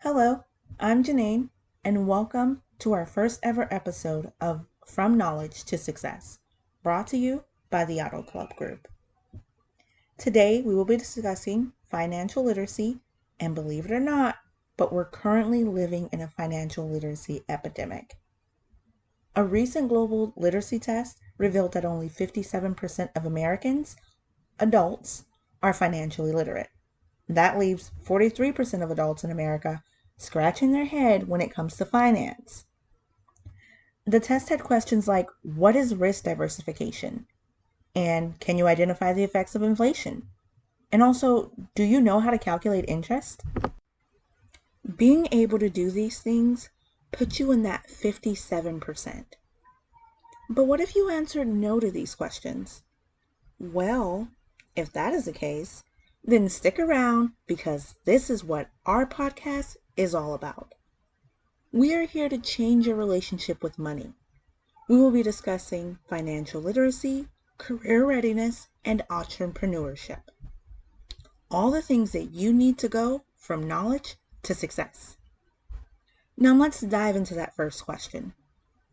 Hello, I'm Janine, and welcome to our first ever episode of From Knowledge to Success, brought to you by the Auto Club Group. Today, we will be discussing financial literacy, and believe it or not, but we're currently living in a financial literacy epidemic. A recent global literacy test revealed that only 57% of Americans, adults, are financially literate. That leaves 43% of adults in America scratching their head when it comes to finance. The test had questions like, what is risk diversification? And can you identify the effects of inflation? And also, do you know how to calculate interest? Being able to do these things puts you in that 57%. But what if you answered no to these questions? Well, if that is the case, then stick around because this is what our podcast is all about. We are here to change your relationship with money. We will be discussing financial literacy, career readiness, and entrepreneurship. All the things that you need to go from knowledge to success. Now let's dive into that first question.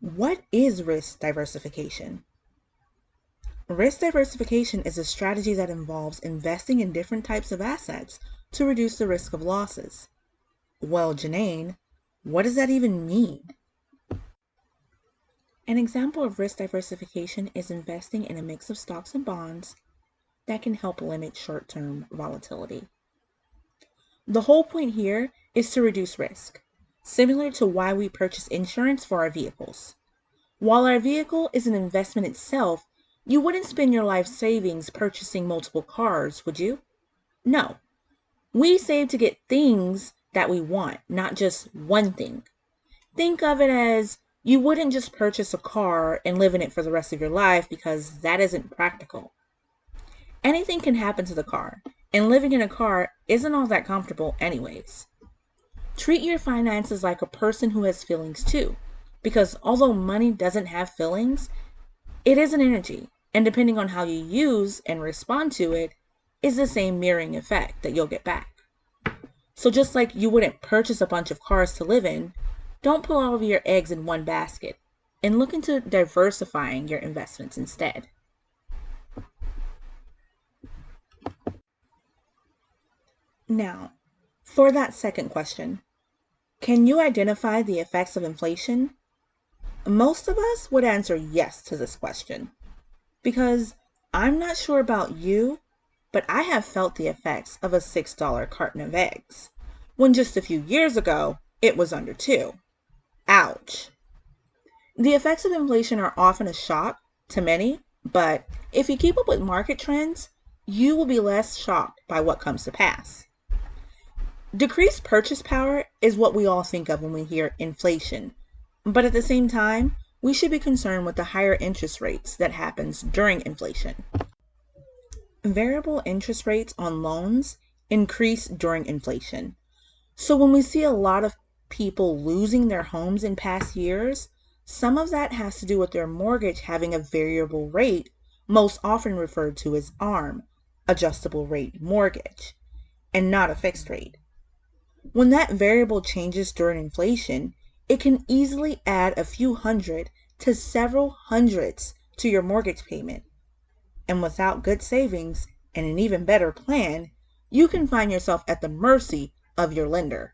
What is risk diversification? Risk diversification is a strategy that involves investing in different types of assets to reduce the risk of losses. Well, Janine, what does that even mean? An example of risk diversification is investing in a mix of stocks and bonds that can help limit short-term volatility. The whole point here is to reduce risk, similar to why we purchase insurance for our vehicles. While our vehicle is an investment itself, you wouldn't spend your life savings purchasing multiple cars, would you? No. We save to get things that we want, not just one thing. Think of it as you wouldn't just purchase a car and live in it for the rest of your life because that isn't practical. Anything can happen to the car, and living in a car isn't all that comfortable anyways. Treat your finances like a person who has feelings too, because although money doesn't have feelings, it is an energy, and depending on how you use and respond to it, is the same mirroring effect that you'll get back. So just like you wouldn't purchase a bunch of cars to live in, don't put all of your eggs in one basket and look into diversifying your investments instead. Now, for that second question, can you identify the effects of inflation? Most of us would answer yes to this question because I'm not sure about you, but I have felt the effects of a $6 carton of eggs when just a few years ago it was under $2. Ouch. The effects of inflation are often a shock to many, but if you keep up with market trends, you will be less shocked by what comes to pass. Decreased purchase power is what we all think of when we hear inflation, but at the same time, we should be concerned with the higher interest rates that happens during inflation. Variable interest rates on loans increase during inflation. So when we see a lot of people losing their homes in past years, some of that has to do with their mortgage having a variable rate, most often referred to as ARM, adjustable rate mortgage, and not a fixed rate. When that variable changes during inflation, it can easily add a few hundred to several hundreds to your mortgage payment. And without good savings and an even better plan, you can find yourself at the mercy of your lender.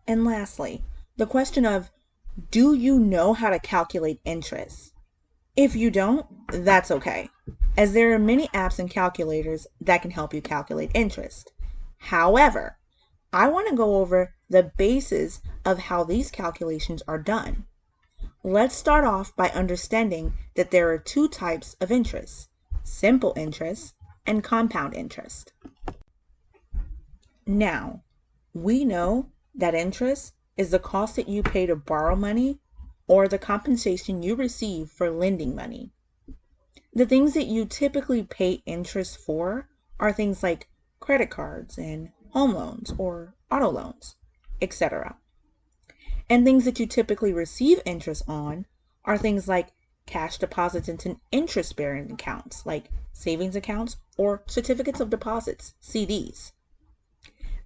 And lastly, the question of, do you know how to calculate interest? If you don't, that's okay, as there are many apps and calculators that can help you calculate interest. However, I want to go over the basis of how these calculations are done. Let's start off by understanding that there are two types of interest: simple interest and compound interest. Now, we know that interest is the cost that you pay to borrow money or the compensation you receive for lending money. The things that you typically pay interest for are things like credit cards and home loans or auto loans, etc. And things that you typically receive interest on are things like cash deposits into interest-bearing accounts like savings accounts or certificates of deposits, CDs.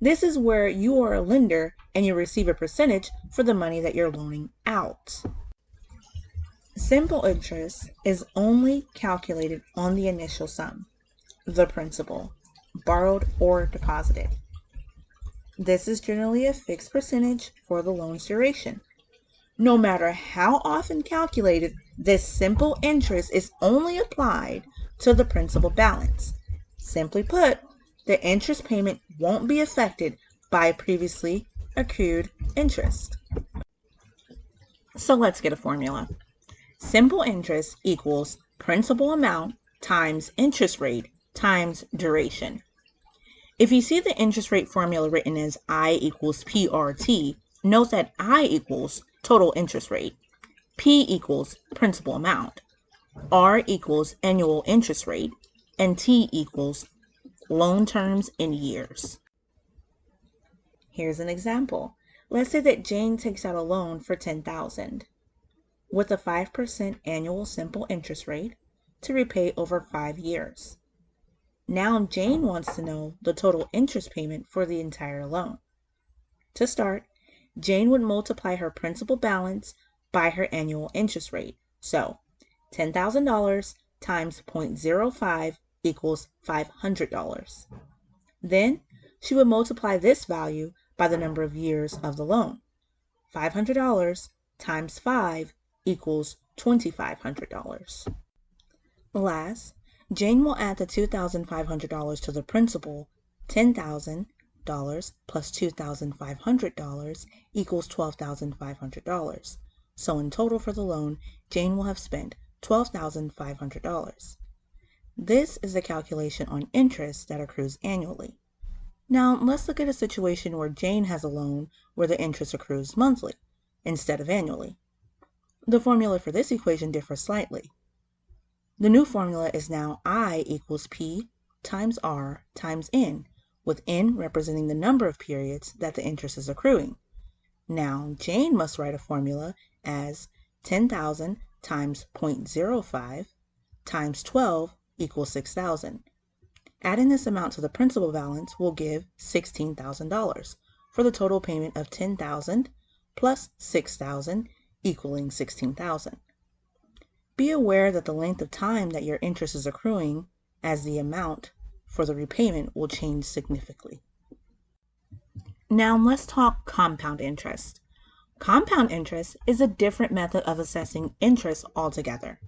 This is where you are a lender and you receive a percentage for the money that you're loaning out. Simple interest is only calculated on the initial sum, the principal, borrowed or deposited. This is generally a fixed percentage for the loan's duration. No matter how often calculated, this simple interest is only applied to the principal balance. Simply put, the interest payment won't be affected by previously accrued interest. So let's get a formula. Simple interest equals principal amount times interest rate times duration. If you see the interest rate formula written as I equals PRT, note that I equals total interest rate, P equals principal amount, R equals annual interest rate, and T equals loan terms in years. Here's an example. Let's say that Jane takes out a loan for $10,000 with a 5% annual simple interest rate to repay over 5 years. Now Jane wants to know the total interest payment for the entire loan. To start, Jane would multiply her principal balance by her annual interest rate. So $10,000 times 0.05 equals $500. Then she would multiply this value by the number of years of the loan. $500 times 5 equals $2,500. Last, Jane will add the $2,500 to the principal. $10,000 plus $2,500 equals $12,500. So in total for the loan, Jane will have spent $12,500. This is the calculation on interest that accrues annually. Now let's look at a situation where Jane has a loan where the interest accrues monthly instead of annually. The formula for this equation differs slightly. The new formula is now I equals P times R times N, with N representing the number of periods that the interest is accruing. Now Jane must write a formula as 10,000 times 0.05 times 12 equals 6,000. Adding this amount to the principal balance will give $16,000 for the total payment of $10,000 plus $6,000 equaling $16,000. Be aware that the length of time that your interest is accruing as the amount for the repayment will change significantly. Now let's talk compound interest. Compound interest is a different method of assessing interest altogether.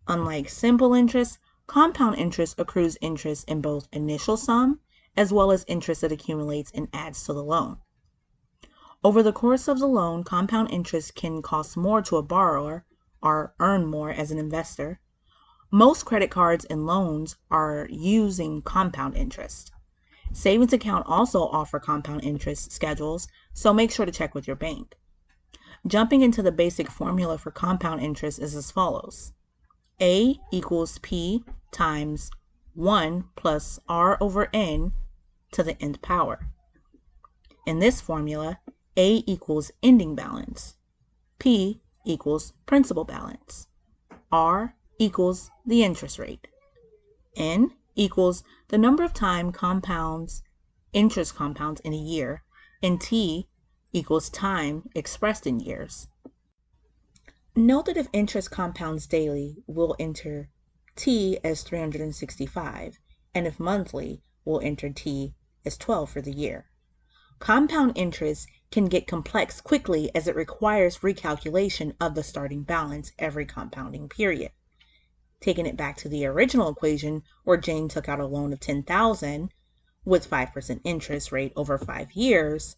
Unlike simple interest, compound interest accrues interest in both initial sum as well as interest that accumulates and adds to the loan. Over the course of the loan, compound interest can cost more to a borrower or earn more as an investor. Most credit cards and loans are using compound interest. Savings accounts also offer compound interest schedules, so make sure to check with your bank. Jumping into the basic formula for compound interest is as follows. A equals P times 1 plus R over N to the nth power. In this formula, A equals ending balance, P equals principal balance, R equals the interest rate, N equals the number of time interest compounds in a year, and T equals time expressed in years. Note that if interest compounds daily, we'll enter T as 365, and if monthly, we'll enter T as 12 for the year. Compound interest can get complex quickly as it requires recalculation of the starting balance every compounding period. Taking it back to the original equation where Jane took out a loan of $10,000 with 5% interest rate over 5 years,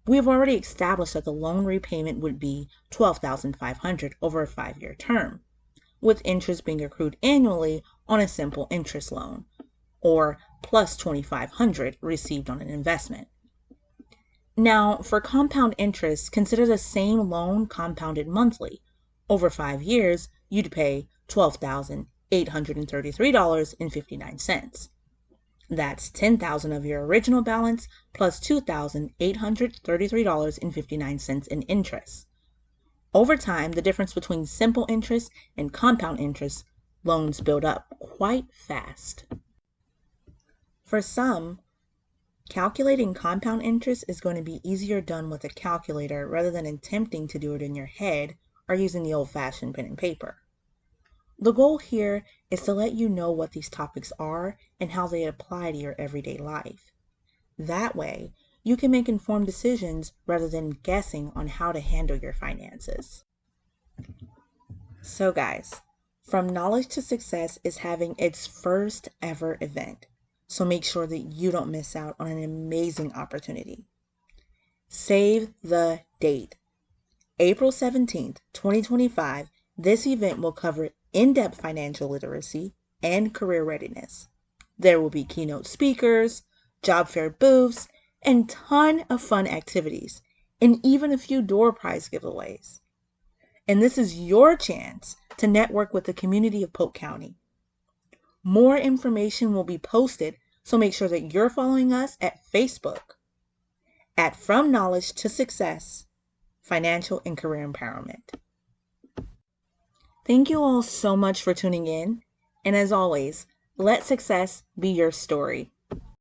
we've already established that the loan repayment would be $12,500 over a 5-year term, with interest being accrued annually on a simple interest loan, or plus $2,500 received on an investment. Now, for compound interest, consider the same loan compounded monthly. Over 5 years, you'd pay $12,833.59. That's $10,000 of your original balance plus $2,833.59 in interest. Over time, the difference between simple interest and compound interest loans build up quite fast. For some, Calculating compound interest is going to be easier done with a calculator rather than attempting to do it in your head or using the old-fashioned pen and paper. The goal here is to let you know what these topics are and how they apply to your everyday life. That way, you can make informed decisions rather than guessing on how to handle your finances. So guys, From Knowledge to Success is having its first ever event. So make sure that you don't miss out on an amazing opportunity. Save the date. April 17th, 2025, this event will cover in-depth financial literacy and career readiness. There will be keynote speakers, job fair booths, and ton of fun activities, and even a few door prize giveaways. And this is your chance to network with the community of Polk County. More information will be posted, so make sure that you're following us at Facebook at From Knowledge to Success, Financial and Career Empowerment. Thank you all so much for tuning in. And as always, let success be your story.